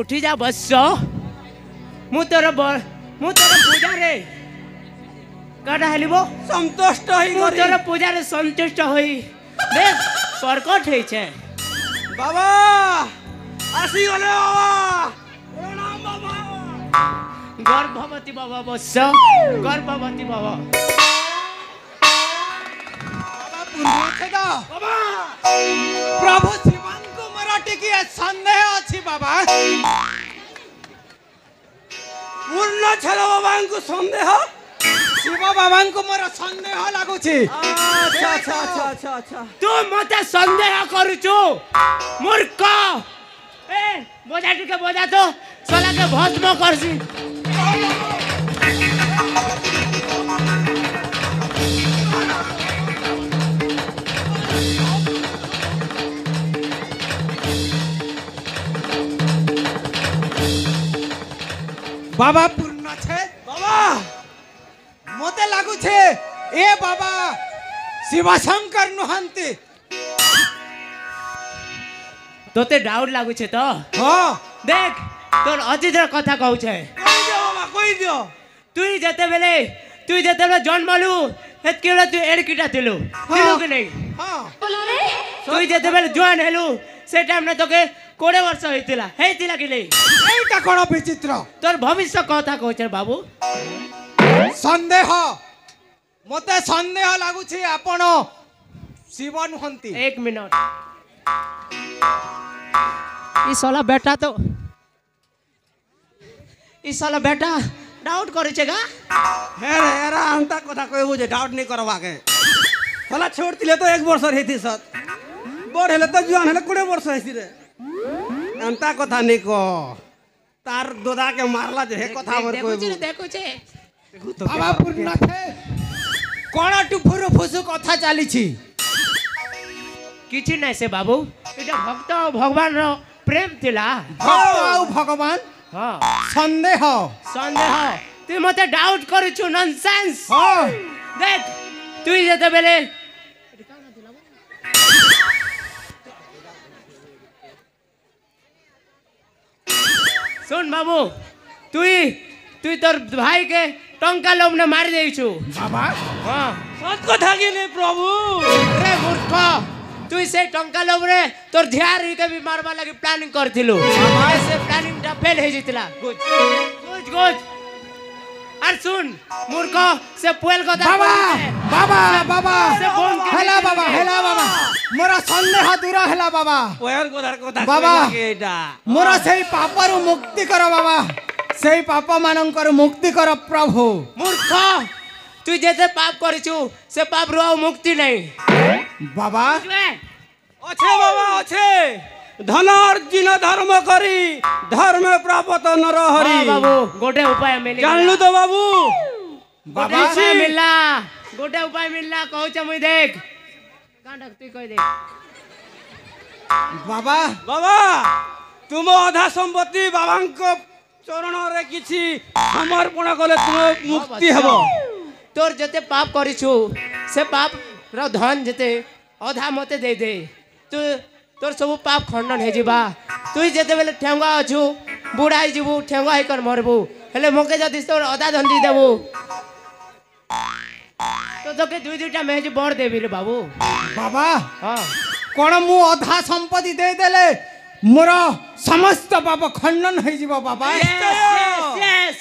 उठी जा बस मु तोर पूजा रे काटा हेलिबो संतुष्ट होई मु तोर पूजा रे संतुष्ट होई देख प्रकट होई छे बाबा आसी गले बाबा प्रणाम बाबा गर्भवती बाबा बस गर्भवती बाबा बाबा प्रभु शिवन को मोर टिके संदेह अछि बाबा पूर्ण छलो बाबा को संदेह शिव बाबा को मोर संदेह लागुछि अच्छा अच्छा अच्छा अच्छा अच्छा तू मते संदेह करूछु मूर्ख ए बोझा टिके बोझा तो साला के भस्म करसी बाबा पूर्ण छे बाबा मोते लागु छे ए बाबा शिवशंकर नुहंती तोते डाउट लागु छे तो हां देख तोर अतीतर कथा कहू छे कोई दियो बाबा कोई दियो तू जेते बेले जन्मलु हेत केला तू एड़कीटा थिलु थिलु कि नहीं हां तू जेते बेले जवान हेलु से टाइम ने तोके 20 वर्ष हेतिला कि नहीं एटा कोन विचित्र तोर भविष्य कथा कहू छे बाबू संदेह मोते संदेह लागु छे आपण शिव नुहंती 1 मिनट ई साला बेटा डाउट करे छेगा हेरे हेरा अंता कथा कहबो जे डाउट नहीं करवा के साला छोड़तिले तो 1 वर्ष हेती सत बड़ हेले तो जवान हेले 20 वर्ष हेसी रे अंता कथा नहीं को तार दोदा के मारला जे हे कथा बर कहबो देखो छे बाबा पूर्ण छे कोन टुफुरु फुसु कथा चाली छी किछि नै से बाबू एटा भक्त और भगवान रो प्रेम थिला भक्त और भगवान हां संदेह तू मते डाउट करूछु नॉनसेंस हां देख तू जेते बेले सुन बाबू तू तोर भाई के टंका लोभ ने मार देइछु बाबा हां सत कथा के ने प्रभु रे मूर्ख तू से टंका लोभ रे तोर ध्यान के भी मारबा लागि प्लानिंग करथिलु से प्लानिंग टा फेल हे जितला गुज और सुन मूर्ख से पुएल कथा बाबा हेला बाबा मोरा संदेह दूर हेला बाबा पुएल कथा बाबा मोरा सेही पापरु मुक्ति कर बाबा सेही पाप मानकर मुक्ति कर प्रभु मूर्ख तू जेते पाप करिछु से पाप रो मुक्ति नहीं बाबा अच्छे बाबा अच्छे धन अर्जिन धर्म करी धर्म प्राप्त नर हरि बाबू गोटे उपाय मिली जानलु तो बाबू बाबा मिलला गोटे उपाय मिलला कहू छ मुई देख कांडक तू कह दे बाबा तुम आधा संपत्ति बाबांको चरण रे किछि समर्पण कले तुम मुक्ति हेबो तोर जते पाप करिछु से पाप रो धन जते आधा मते दे दे तोर सब पाप खंडन हे जिबा तू जेते बेले ठेंगा अछु बुढ़ाई जीवु ठेंगा ही कर मरबू हेले मोके जदी तोर आधा धन दी देबू तो तोके दुईटा मेज बड़ देबी रे बाबू बाबा हां कोन मु आधा संपत्ति दे देले मोर समस्त पाप खंडन हे जिबो बाबा यस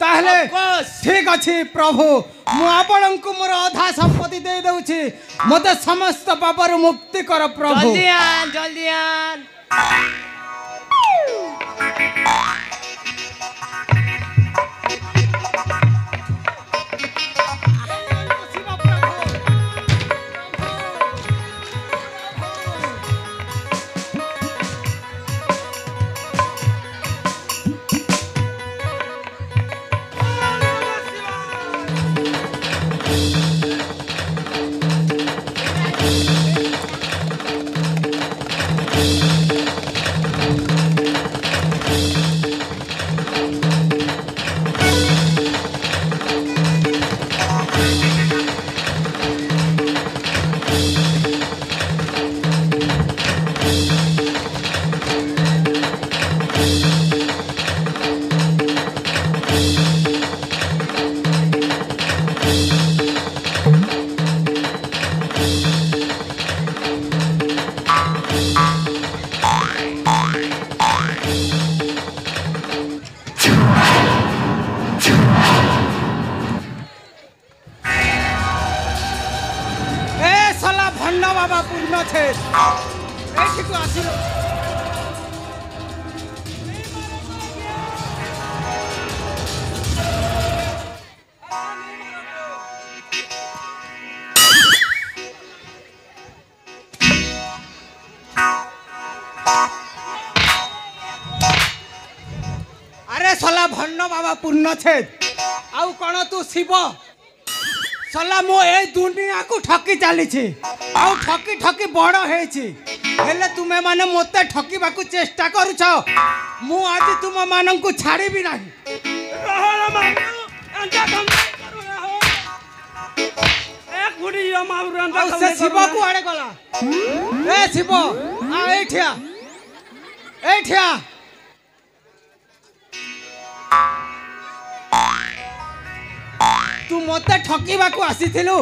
ताहले ठीक अछि प्रभु मु आपनकु मोर आधा संपत्ति दे दउछि मते समस्त पापर मुक्ति कर प्रभु जल्दी आन ଏଠିକୁ ଆସିଲ अरे सला भन्न बाबा पूर्ण छेद आउ कौन तू शिव सला मो ए दुनिया को ठकी चली आउ ठकी ठकी बड़ हेले तुमे माने मते ठकीबा को चेष्टा करूछ मु आज तुम मानन को छाड़ी भी नहीं रहला मामू अंजा कम करू रहो एक गुडी यो मामू अंजा कम से शिव को आड़े गला ए शिव आ एठिया तू मते ठकीबा को आसीथिलु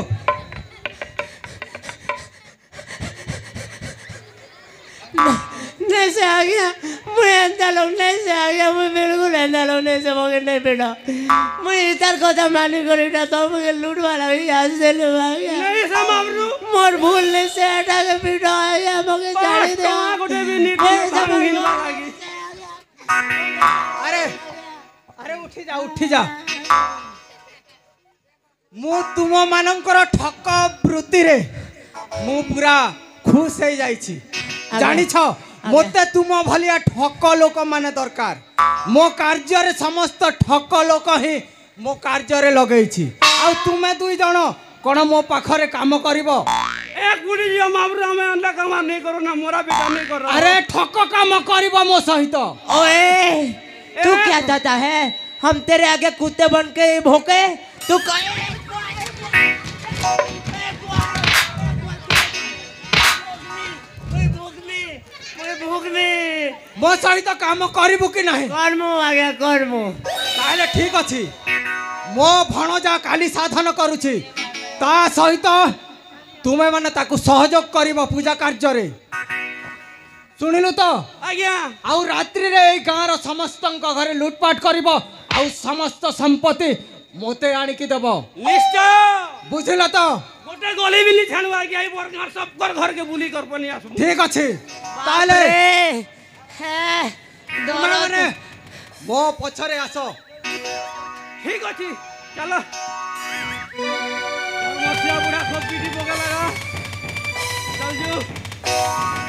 नहीं से आ गया मुझे अंदर लोग नहीं से आ गया मुझे बिल्कुल अंदर लोग नहीं से मगे नहीं बेटा मुझे इधर को तो मानी करी ना तो मुझे लूट वाला भी आज से ले आ गया नहीं समावरू मोर भूल नहीं से हटा के बेटा आ गया मगे जाने दे गोटे भी नीट अरे अरे उठी जा मु तुम मानकर ठक वृत्ति रे मु पूरा खुश हो जाइछि जानि छ मोते तुम भलिया ठक लोक माने दरकार मो कार्य रे समस्त ठक लोक ही मो कार्य रे लगेछि आ तुमे दुई जण कोन मो पाखरे काम करिवो एक गुडी जो मामरू हमें अंडा काम नहीं करो ना मोरा बेटा नहीं कर अरे ठक काम करिवो मो सहित ओए तू क्या दादा है हम तेरे आगे कुत्ते बन के भौंके तू मो सहित काम करिवो कि नहीं कर्मो आ गया कर्मो ताले ठीक अछि मो भणजा काली साधन करूछि ता सहित तुमे माने ताकू सहयोग करिवो पूजा कार्य रे सुनिलु तो आज्ञा आउ रात्रि रे ए गाँर समस्त घरे लूटपाट करिवो आउ समस्त संपत्ति मोते आनी की देबो निश्चय बुझिल तो गोटे गली भी छाणु आज्ञा ई बरगार सब घर के बुली कर पनी आसु ठीक अछि ताले है माने मो पछरे आसो ठीक अछि चलो मछिया बुढ़ा सब पीठी पके लगा चल जो